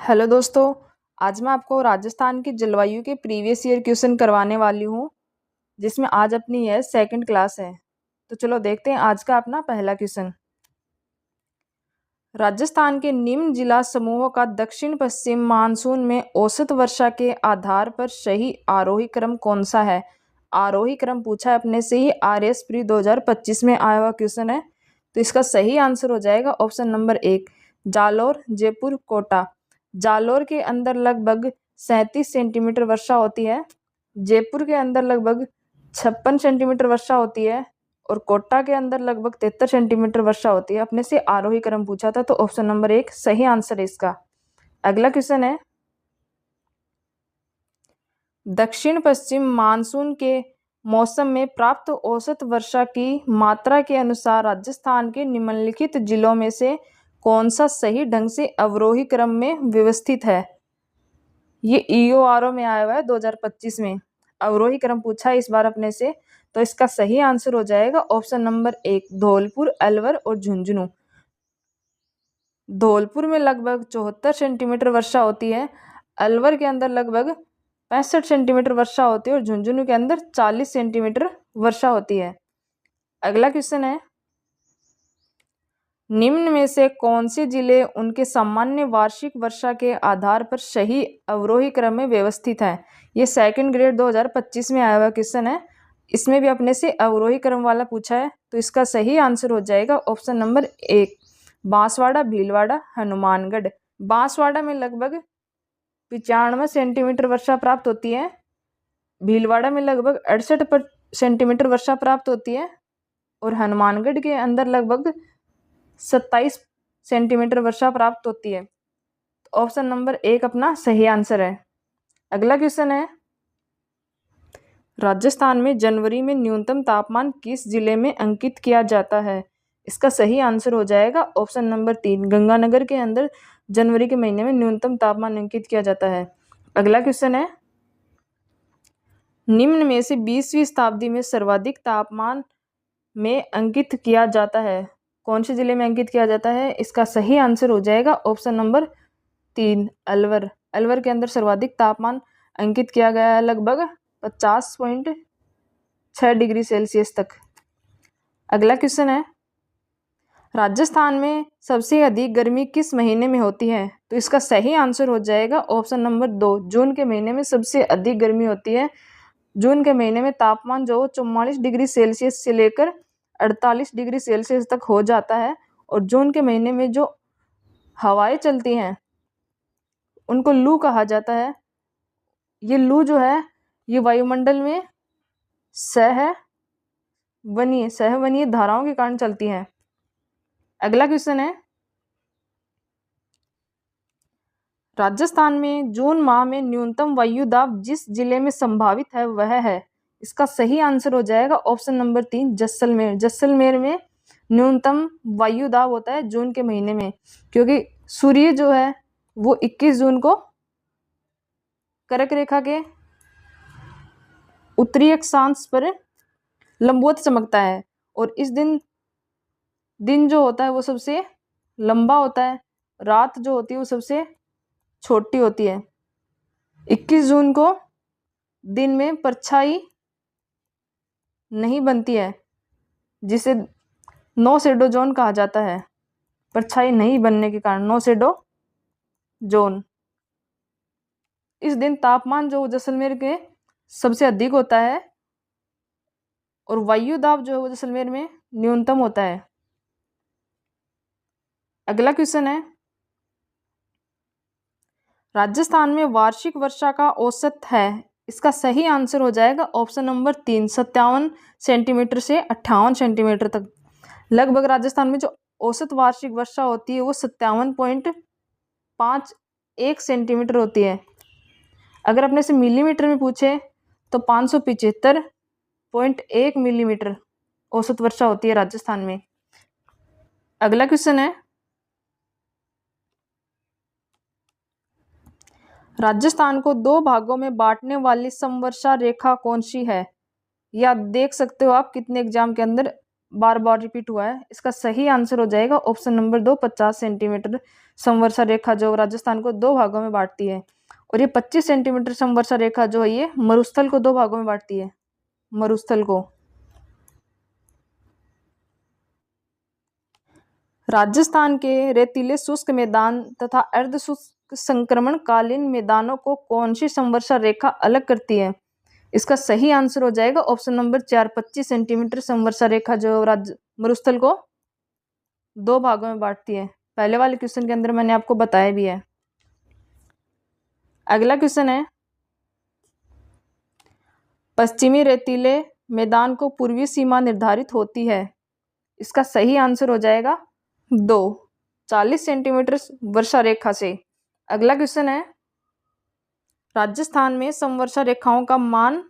Hello दोस्तों। आज मैं आपको राजस्थान की जलवायु के प्रीवियस ईयर क्वेश्चन करवाने वाली हूँ, जिसमें आज अपनी यह सेकंड क्लास है। तो चलो देखते हैं आज का अपना पहला क्वेश्चन। राजस्थान के निम्न जिला समूहों का दक्षिण पश्चिम मानसून में औसत वर्षा के आधार पर सही आरोही क्रम कौन सा है। आरोही क्रम पूछा है अपने से ही, RS प्री 2025 में आया हुआ क्वेश्चन है। तो इसका सही आंसर हो जाएगा ऑप्शन नंबर 1, जालोर, जयपुर, कोटा। जालोर के अंदर लगभग 37 सेंटीमीटर वर्षा होती है, जयपुर के अंदर लगभग 56 सेंटीमीटर वर्षा होती है और कोटा के अंदर लगभग 73 सेंटीमीटर वर्षा होती है। अपने से आरोही क्रम पूछा था, तो ऑप्शन नंबर 1 सही आंसर है इसका। अगला क्वेश्चन है, दक्षिण पश्चिम मानसून के मौसम में प्राप्त औसत वर्षा की मात्रा के अनुसार राजस्थान के निम्नलिखित जिलों में से कौन सा सही ढंग से अवरोही क्रम में व्यवस्थित है। ये EORO में आया हुआ है 2025 में। अवरोही क्रम पूछा है इस बार अपने से, तो इसका सही आंसर हो जाएगा ऑप्शन नंबर 1, धौलपुर, अलवर और झुंझुनू। धौलपुर में लगभग 74 सेंटीमीटर वर्षा होती है, अलवर के अंदर लगभग 65 सेंटीमीटर वर्षा होती है और झुंझुनू के अंदर 40 सेंटीमीटर वर्षा होती है। अगला क्वेश्चन है, निम्न में से कौन से जिले उनके सामान्य वार्षिक वर्षा के आधार पर सही अवरोही क्रम में व्यवस्थित है। ये सेकंड ग्रेड 2025 में आया हुआ क्वेश्चन है। इसमें भी अपने से अवरोही क्रम वाला पूछा है, तो इसका सही आंसर हो जाएगा ऑप्शन नंबर 1, बांसवाड़ा, भीलवाड़ा, हनुमानगढ़। बांसवाड़ा में लगभग 95 सेंटीमीटर वर्षा प्राप्त होती है, भीलवाड़ा में लगभग 68 सेंटीमीटर वर्षा प्राप्त होती है और हनुमानगढ़ के अंदर लगभग 27 सेंटीमीटर वर्षा प्राप्त होती है। तो ऑप्शन नंबर 1 अपना सही आंसर है। अगला क्वेश्चन है, राजस्थान में जनवरी में न्यूनतम तापमान किस जिले में अंकित किया जाता है। इसका सही आंसर हो जाएगा ऑप्शन नंबर 3, गंगानगर के अंदर जनवरी के महीने में न्यूनतम तापमान अंकित किया जाता है। अगला क्वेश्चन है, निम्न में से 20वीं शताब्दी में सर्वाधिक तापमान में अंकित किया जाता है, कौन से जिले में अंकित किया जाता है। इसका सही आंसर हो जाएगा ऑप्शन नंबर 3, अलवर। अलवर के अंदर सर्वाधिक तापमान अंकित किया गया है लगभग 50.6 डिग्री सेल्सियस तक। अगला क्वेश्चन है, राजस्थान में सबसे अधिक गर्मी किस महीने में होती है। तो इसका सही आंसर हो जाएगा ऑप्शन नंबर 2, जून के महीने में सबसे अधिक गर्मी होती है। जून के महीने में तापमान जो 44 डिग्री सेल्सियस से लेकर 48 डिग्री सेल्सियस तक हो जाता है और जून के महीने में जो हवाएं चलती हैं उनको लू कहा जाता है। ये लू जो है ये वायुमंडल में सहवनीय धाराओं के कारण चलती हैं। अगला क्वेश्चन है, राजस्थान में जून माह में न्यूनतम वायु दाब जिस जिले में संभावित है वह है। इसका सही आंसर हो जाएगा ऑप्शन नंबर 3, जैसलमेर। जैसलमेर में न्यूनतम वायु दाब होता है जून के महीने में, क्योंकि सूर्य जो है वो 21 जून को कर्क रेखा के उत्तरी अक्षांश पर लंबवत चमकता है और इस दिन जो होता है वो सबसे लंबा होता है, रात जो होती है वो सबसे छोटी होती है। 21 जून को दिन में परछाई नहीं बनती है, जिसे नो शेडो जोन कहा जाता है। परछाई नहीं बनने के कारण नो शेडो जोन। इस दिन तापमान जो जैसलमेर के सबसे अधिक होता है और वायु दाब जो है वो जैसलमेर में न्यूनतम होता है। अगला क्वेश्चन है, राजस्थान में वार्षिक वर्षा का औसत है। इसका सही आंसर हो जाएगा ऑप्शन नंबर 3, 57 सेंटीमीटर से 58 सेंटीमीटर तक। लगभग राजस्थान में जो औसत वार्षिक वर्षा होती है वो 57.51 सेंटीमीटर होती है। अगर अपने से मिलीमीटर में पूछे तो 575.1 मिलीमीटर औसत वर्षा होती है राजस्थान में। अगला क्वेश्चन है, राजस्थान को 2 भागों में बांटने वाली समवर्षा रेखा कौन सी है। या देख सकते हो आप कितने एग्जाम के अंदर बार बार रिपीट हुआ है। इसका सही आंसर हो जाएगा ऑप्शन नंबर 2, 50 सेंटीमीटर समवर्षा रेखा जो राजस्थान को दो भागों में बांटती है। और ये 25 सेंटीमीटर समवर्षा रेखा जो है ये मरुस्थल को दो भागों में बांटती है, मरुस्थल को। राजस्थान के रेतीले शुष्क मैदान तथा अर्ध शुष्क संक्रमण कालीन मैदानों को कौन सी समवर्षा रेखा अलग करती है? इसका सही आंसर हो जाएगा ऑप्शन नंबर 4, 25 सेंटीमीटर समवर्षा रेखा जो मरुस्थल को दो भागों में बांटती है। पहले वाले क्वेश्चन के अंदर मैंने आपको बताया भी है। अगला क्वेश्चन है, पश्चिमी रेतीले मैदान को पूर्वी सीमा निर्धारित होती है। इसका सही आंसर हो जाएगा 2, 40 सेंटीमीटर वर्षा रेखा से। अगला क्वेश्चन है, राजस्थान में समवर्षा रेखाओं का मान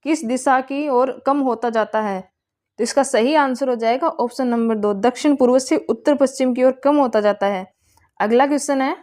किस दिशा की ओर कम होता जाता है? तो इसका सही आंसर हो जाएगा ऑप्शन नंबर 2, दक्षिण पूर्व से उत्तर पश्चिम की ओर कम होता जाता है। अगला क्वेश्चन है,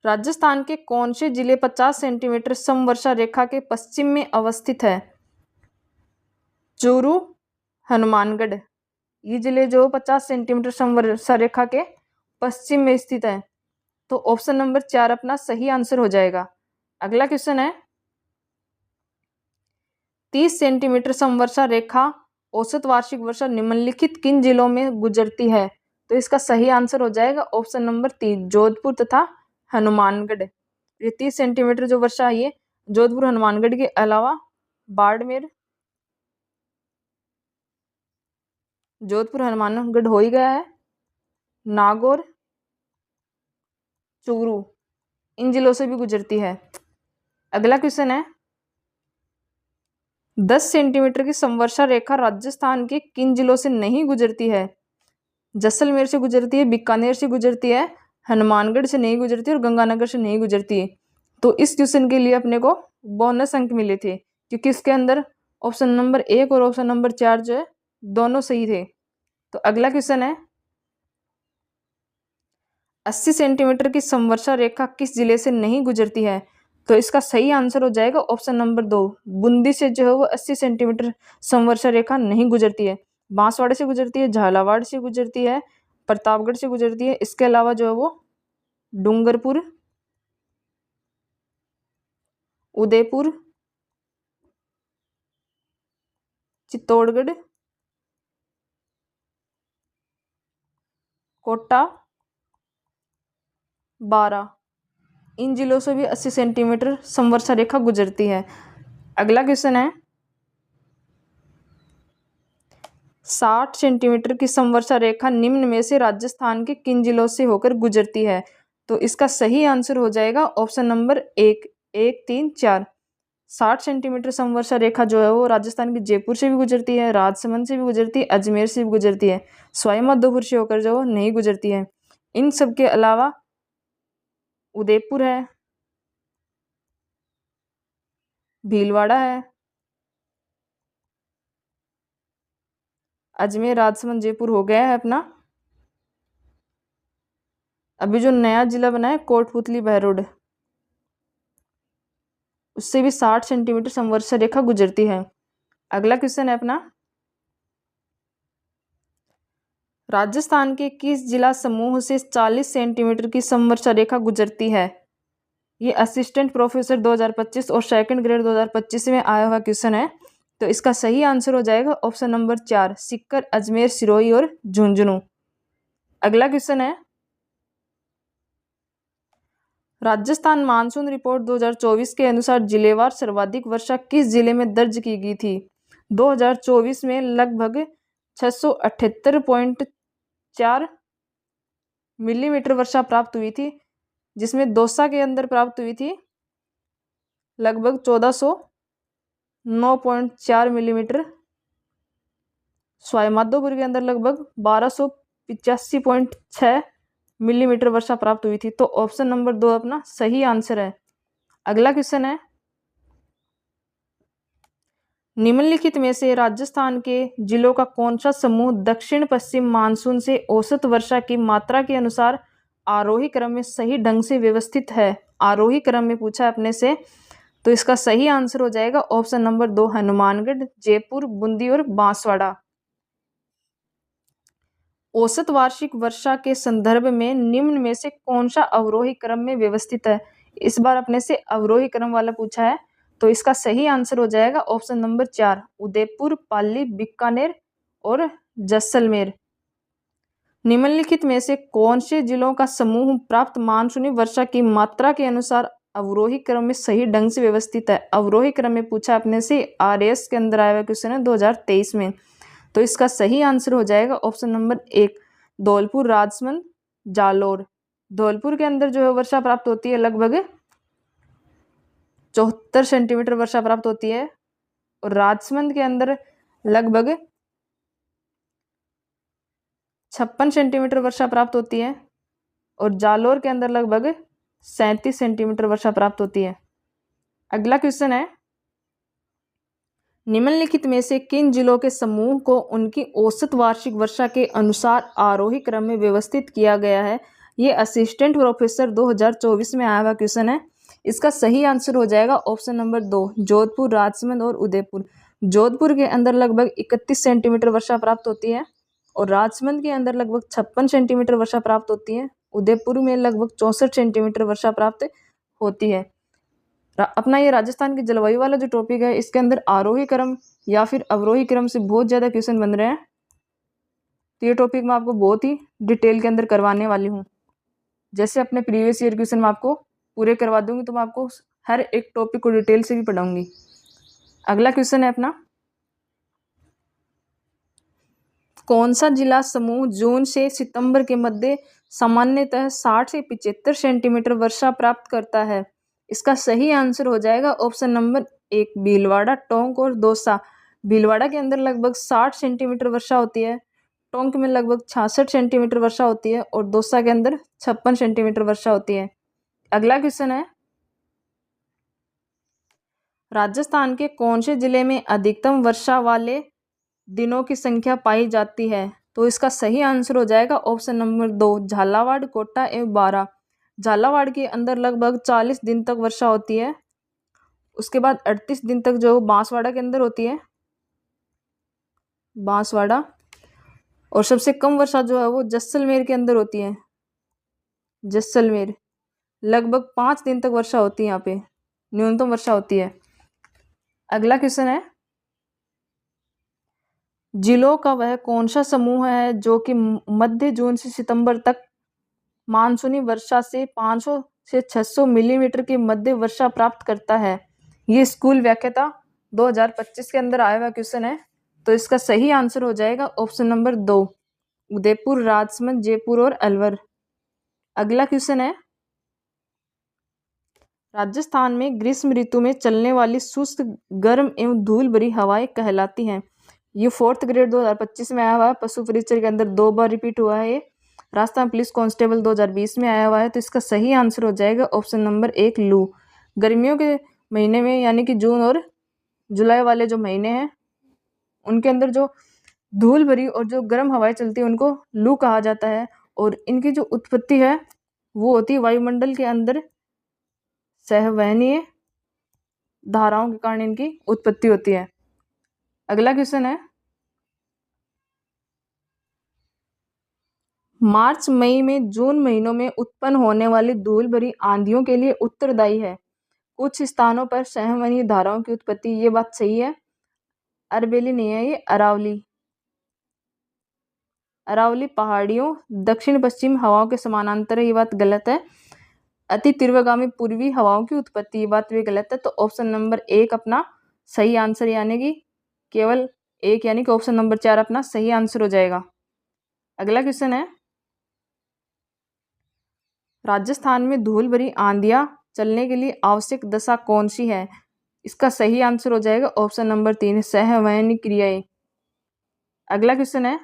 राजस्थान के कौन से जिले 50 सेंटीमीटर समवर्षा रेखा के पश्चिम में अवस्थित है? चूरू, हनुमानगढ़, ये जिले जो 50 सेंटीमीटर समवर्षा रेखा के पश्चिम में स्थित है। तो ऑप्शन नंबर 4 अपना सही आंसर हो जाएगा। अगला क्वेश्चन है, 30 सेंटीमीटर समवर्षा रेखा औसत वार्षिक वर्षा निम्नलिखित किन जिलों में गुजरती है? तो इसका सही आंसर हो जाएगा ऑप्शन नंबर 3, जोधपुर तथा हनुमानगढ़। ये 30 सेंटीमीटर जो वर्षा है ये जोधपुर हनुमानगढ़ के अलावा बाड़मेर, जोधपुर हनुमानगढ़ हो ही गया है, नागौर, चूरू, इन जिलों से भी गुजरती है। अगला क्वेश्चन है, 10 सेंटीमीटर की समवर्षा रेखा राजस्थान के किन जिलों से नहीं गुजरती है? जैसलमेर से गुजरती है, बीकानेर से गुजरती है, हनुमानगढ़ से नहीं गुजरती और गंगानगर से नहीं गुजरती है। तो इस क्वेश्चन के लिए अपने को बोनस अंक मिले थे क्योंकि इसके अंदर ऑप्शन नंबर 1 और ऑप्शन नंबर 4 जो है दोनों सही थे। तो अगला क्वेश्चन है, 80 सेंटीमीटर की समवर्षा रेखा किस जिले से नहीं गुजरती है? तो इसका सही आंसर हो जाएगा ऑप्शन नंबर 2, बूंदी से जो है वो 80 सेंटीमीटर समवर्षा रेखा नहीं गुजरती है। बांसवाड़े से गुजरती है, झालावाड़ से गुजरती है, प्रतापगढ़ से गुजरती है। इसके अलावा जो है वो डूंगरपुर, उदयपुर, चित्तौड़गढ़, कोटा, बारा, इन जिलों से भी 80 सेंटीमीटर समवर्षा रेखा गुजरती है। अगला क्वेश्चन है, 60 सेंटीमीटर की समवर्षा रेखा निम्न में से राजस्थान के किन जिलों से होकर गुजरती है? तो इसका सही आंसर हो जाएगा ऑप्शन नंबर 1, 1, 3, 4। 60 सेंटीमीटर समवर्षा रेखा जो है वो राजस्थान के जयपुर से भी गुजरती है, राजसमंद से भी गुजरती है, अजमेर से भी गुजरती है, सवाई माधोपुर से होकर जो नहीं गुजरती है। इन सब के अलावा उदयपुर है, भीलवाड़ा है, अजमेर, राजसमंद, जयपुर हो गया है अपना। अभी जो नया जिला बना है कोटपुतली, बहरोड, उससे भी 60 सेंटीमीटर समवर्षा रेखा गुजरती है। अगला क्वेश्चन है अपना, राजस्थान के किस जिला समूह से 40 सेंटीमीटर की समवर्षा रेखा गुजरती है? ये असिस्टेंट प्रोफेसर 2025 और सेकंड ग्रेड 2025 में आया हुआ क्वेश्चन है। तो इसका सही आंसर हो जाएगा ऑप्शन नंबर 4, सीकर, अजमेर, सिरोही और झुंझुनू। अगला क्वेश्चन है, राजस्थान मानसून रिपोर्ट 2024 के अनुसार जिलेवार सर्वाधिक वर्षा किस जिले में दर्ज की गई थी? 2024 में लगभग 678.4 मिलीमीटर वर्षा प्राप्त हुई थी, जिसमें दौसा के अंदर प्राप्त हुई थी लगभग 1409.4 मिलीमीटर, सवाई माधोपुर के अंदर लगभग 1285.6 मिलीमीटर वर्षा प्राप्त हुई थी। तो ऑप्शन नंबर 2 अपना सही आंसर है। अगला क्वेश्चन है, निम्नलिखित में से राजस्थान के जिलों का कौन सा समूह दक्षिण पश्चिम मानसून से औसत वर्षा की मात्रा के अनुसार आरोही क्रम में सही ढंग से व्यवस्थित है? आरोही क्रम में पूछा अपने से, तो इसका सही आंसर हो जाएगा ऑप्शन नंबर 2 हनुमानगढ़, जयपुर, बूंदी और बांसवाड़ा। औसत वार्षिक वर्षा के संदर्भ में निम्न में से कौन सा अवरोही क्रम में व्यवस्थित है? इस बार अपने से अवरोही क्रम वाला पूछा है, तो इसका सही आंसर हो जाएगा ऑप्शन नंबर 4 उदयपुर, पाली, बीकानेर और जैसलमेर। निम्नलिखित में से कौन से जिलों का समूह प्राप्त मानसूनी वर्षा की मात्रा के अनुसार अवरोही क्रम में सही ढंग से व्यवस्थित है? अवरोही क्रम में पूछा अपने से, आरएएस के अंदर आया हुआ क्वेश्चन है 2023 में। तो इसका सही आंसर हो जाएगा ऑप्शन नंबर 1 धौलपुर, राजसमंद, जालोर। धौलपुर के अंदर जो है वर्षा प्राप्त होती है लगभग 74 सेंटीमीटर वर्षा प्राप्त होती है और राजसमंद के अंदर लगभग 56 सेंटीमीटर वर्षा प्राप्त होती है और जालोर के अंदर लगभग 37 सेंटीमीटर वर्षा प्राप्त होती है। अगला क्वेश्चन है, निम्नलिखित में से किन जिलों के समूह को उनकी औसत वार्षिक वर्षा के अनुसार आरोही क्रम में व्यवस्थित किया गया है? ये असिस्टेंट प्रोफेसर 2024 में आया हुआ क्वेश्चन है। इसका सही आंसर हो जाएगा ऑप्शन नंबर 2 जोधपुर, राजसमंद और उदयपुर। जोधपुर के अंदर लगभग 31 सेंटीमीटर वर्षा प्राप्त होती है और राजसमंद के अंदर लगभग 56 सेंटीमीटर वर्षा प्राप्त होती है। उदयपुर में लगभग 64 सेंटीमीटर वर्षा प्राप्त होती है। अपना ये राजस्थान की जलवायु वाला जो टॉपिक है, इसके अंदर आरोही क्रम या फिर अवरोही क्रम से बहुत ज़्यादा क्वेश्चन बन रहे हैं। तो ये टॉपिक मैं आपको बहुत ही डिटेल के अंदर करवाने वाली हूँ। जैसे अपने प्रीवियस ईयर क्वेश्चन मैं आपको पूरे करवा दूंगी, तो मैं आपको हर एक टॉपिक को डिटेल से भी पढ़ाऊंगी। अगला क्वेश्चन है अपना, कौन सा जिला समूह जून से सितंबर के मध्य सामान्यतः 60 से 75 सेंटीमीटर वर्षा प्राप्त करता है? इसका सही आंसर हो जाएगा ऑप्शन नंबर 1 भीलवाड़ा, टोंक और दौसा। भीलवाड़ा के अंदर लगभग 60 सेंटीमीटर वर्षा होती है, टोंक में लगभग 66 सेंटीमीटर वर्षा होती है और दौसा के अंदर 56 सेंटीमीटर वर्षा होती है। अगला क्वेश्चन है, राजस्थान के कौन से जिले में अधिकतम वर्षा वाले दिनों की संख्या पाई जाती है? तो इसका सही आंसर हो जाएगा ऑप्शन नंबर 2 झालावाड़, कोटा एवं बारां। झालावाड़ के अंदर लगभग 40 दिन तक वर्षा होती है। उसके बाद 38 दिन तक जो बांसवाड़ा के अंदर होती है, बांसवाड़ा। और सबसे कम वर्षा जो है वो जैसलमेर के अंदर होती है। जैसलमेर लगभग 5 दिन तक वर्षा होती है, यहाँ पे न्यूनतम वर्षा होती है। अगला क्वेश्चन है, जिलों का वह कौन सा समूह है जो कि मध्य जून से सितंबर तक मानसूनी वर्षा से 500 से 600 मिलीमीटर की मध्य वर्षा प्राप्त करता है? ये स्कूल व्याख्याता 2025 के अंदर आया हुआ क्वेश्चन है। तो इसका सही आंसर हो जाएगा ऑप्शन नंबर 2 उदयपुर, राजसमंद, जयपुर और अलवर। अगला क्वेश्चन है, राजस्थान में ग्रीष्म ऋतु में चलने वाली शुष्क, गर्म एवं धूल भरी हवाएं कहलाती हैं। ये 4th ग्रेड 2025 में आया हुआ है। पशु परीक्षा के अंदर 2 बार रिपीट हुआ है। राजस्थान पुलिस कांस्टेबल 2020 में आया हुआ है। तो इसका सही आंसर हो जाएगा ऑप्शन नंबर 1 लू। गर्मियों के महीने में यानी कि जून और जुलाई वाले जो महीने हैं, उनके अंदर जो धूल भरी और जो गर्म हवाएं चलती है उनको लू कहा जाता है। और इनकी जो उत्पत्ति है वो होती है वायुमंडल के अंदर सहवहनीय धाराओं के कारण इनकी उत्पत्ति होती है। अगला क्वेश्चन है, मार्च मई में जून महीनों में उत्पन्न होने वाली धूल भरी आंधियों के लिए उत्तरदायी है? कुछ स्थानों पर सहवनीय धाराओं की उत्पत्ति, ये बात सही है। अरबेली नहीं है, ये अरावली। अरावली पहाड़ियों दक्षिण पश्चिम हवाओं के समानांतर है, ये बात गलत है। अति तीव्रगामी पूर्वी हवाओं की उत्पत्ति, ये बात भी गलत है। तो ऑप्शन नंबर 1 अपना सही आंसर, यानी कि केवल 1 यानी कि ऑप्शन नंबर 4 अपना सही आंसर हो जाएगा। अगला क्वेश्चन है, राजस्थान में धूल भरी आंधियां चलने के लिए आवश्यक दशा कौन सी है? इसका सही आंसर हो जाएगा ऑप्शन नंबर 3 सहवहनी क्रियाएं। अगला क्वेश्चन है,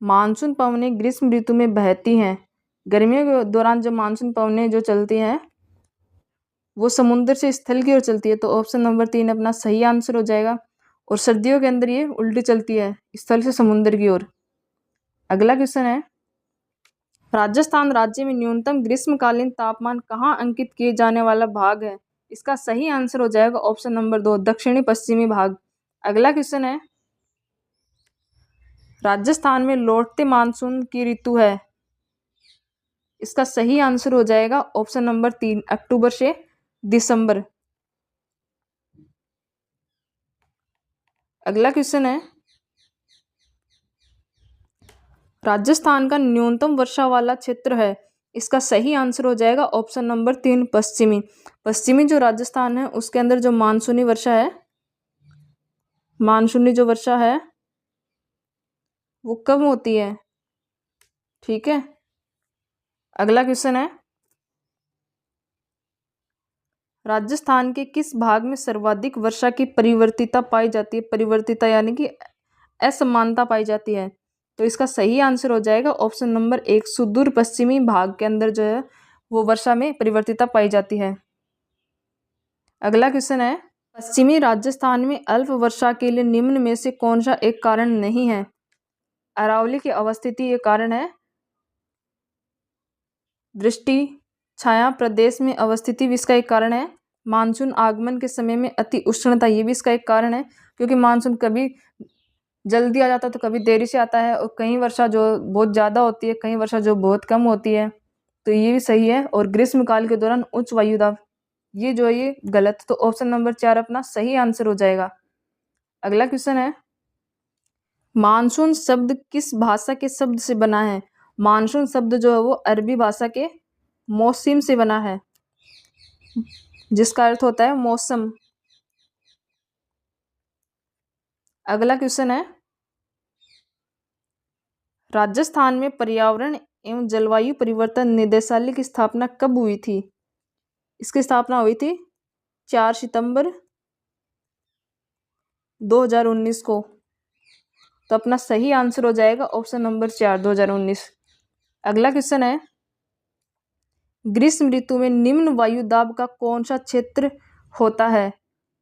मानसून पवनें ग्रीष्म ऋतु में बहती हैं। गर्मियों के दौरान जब मानसून पवनें जो चलती हैं वो समुद्र से स्थल की ओर चलती है। तो ऑप्शन नंबर 3 अपना सही आंसर हो जाएगा। और सर्दियों के अंदर ये उल्टी चलती है, स्थल से समुद्र की ओर। अगला क्वेश्चन है, राजस्थान राज्य में न्यूनतम ग्रीष्मकालीन तापमान कहाँ अंकित किए जाने वाला भाग है? इसका सही आंसर हो जाएगा ऑप्शन नंबर 2, दक्षिणी पश्चिमी भाग। अगला क्वेश्चन है, राजस्थान में लौटते मानसून की ऋतु है। इसका सही आंसर हो जाएगा ऑप्शन नंबर 3, अक्टूबर से दिसंबर। अगला क्वेश्चन है, राजस्थान का न्यूनतम वर्षा वाला क्षेत्र है। इसका सही आंसर हो जाएगा ऑप्शन नंबर 3, पश्चिमी। पश्चिमी जो राजस्थान है उसके अंदर जो मानसूनी वर्षा है, मानसूनी जो वर्षा है वो कम होती है। ठीक है। अगला क्वेश्चन है, राजस्थान के किस भाग में सर्वाधिक वर्षा की परिवर्तिता पाई जाती है? परिवर्तिता यानी कि असमानता पाई जाती है। तो इसका सही आंसर हो जाएगा ऑप्शन नंबर 1, सुदूर पश्चिमी भाग के अंदर जो है वो वर्षा में परिवर्तिता पाई जाती है। अगला क्वेश्चन है, पश्चिमी राजस्थान में अल्प वर्षा के लिए निम्न में से कौन सा एक कारण नहीं है? अरावली की अवस्थिति ये कारण है, वृष्टि छाया प्रदेश में अवस्थिति भी इसका एक कारण है, मानसून आगमन के समय में अति उष्णता ये भी इसका एक कारण है, क्योंकि मानसून कभी जल्दी आ जाता है तो कभी देरी से आता है, और कहीं वर्षा जो बहुत ज़्यादा होती है, कहीं वर्षा जो बहुत कम होती है, तो ये भी सही है। और ग्रीष्मकाल के दौरान उच्च वायुदाब ये जो है ये गलत, तो ऑप्शन नंबर 4 अपना सही आंसर हो जाएगा। अगला क्वेश्चन है, मानसून शब्द किस भाषा के शब्द से बना है? मानसून शब्द जो है वो अरबी भाषा के मौसम से बना है, जिसका अर्थ होता है मौसम। अगला क्वेश्चन है, राजस्थान में पर्यावरण एवं जलवायु परिवर्तन निदेशालय की स्थापना कब हुई थी? इसकी स्थापना हुई थी 4 सितंबर 2019 को। तो अपना सही आंसर हो जाएगा ऑप्शन नंबर 4, 2019। अगला क्वेश्चन है, ग्रीष्म ऋतु में निम्न वायुदाब का कौन सा क्षेत्र होता है?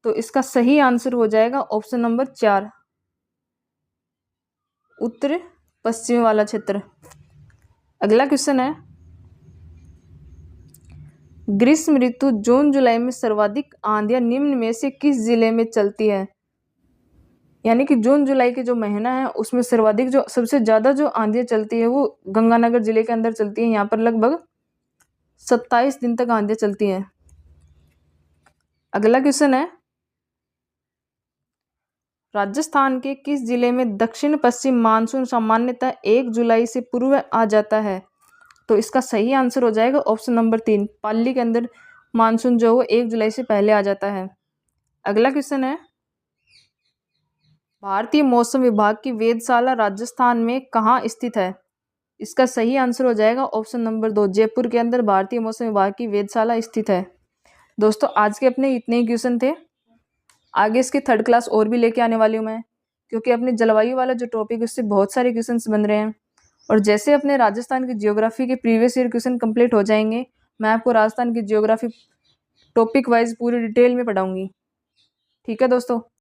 तो इसका सही आंसर हो जाएगा ऑप्शन नंबर 4, उत्तर पश्चिमी वाला क्षेत्र। अगला क्वेश्चन है, ग्रीष्म ऋतु जून जुलाई में सर्वाधिक आंधियां निम्न में से किस जिले में चलती है? यानी कि जून जुलाई के जो महीना है उसमें सर्वाधिक जो सबसे ज़्यादा जो आंधियां चलती है वो गंगानगर जिले के अंदर चलती है। यहाँ पर लगभग 27 दिन तक आंधियां चलती हैं। अगला क्वेश्चन है, राजस्थान के किस जिले में दक्षिण पश्चिम मानसून सामान्यतः 1 जुलाई से पूर्व आ जाता है? तो इसका सही आंसर हो जाएगा ऑप्शन नंबर 3, पाली के अंदर मानसून जो है वो 1 जुलाई से पहले आ जाता है। अगला क्वेश्चन है, भारतीय मौसम विभाग की वेधशाला राजस्थान में कहाँ स्थित है? इसका सही आंसर हो जाएगा ऑप्शन नंबर 2, जयपुर के अंदर भारतीय मौसम विभाग की वेधशाला स्थित है। दोस्तों आज के अपने इतने ही क्वेश्चन थे। आगे इसकी 3rd क्लास और भी लेके आने वाली हूँ मैं, क्योंकि अपने जलवायु वाला जो टॉपिक है उससे बहुत सारे क्वेश्चंस बन रहे हैं। और जैसे अपने राजस्थान की जियोग्राफी के प्रीवियस ईयर क्वेश्चन कंप्लीट हो जाएंगे, मैं आपको राजस्थान की जियोग्राफी टॉपिक वाइज पूरी डिटेल में पढ़ाऊंगी। ठीक है दोस्तों।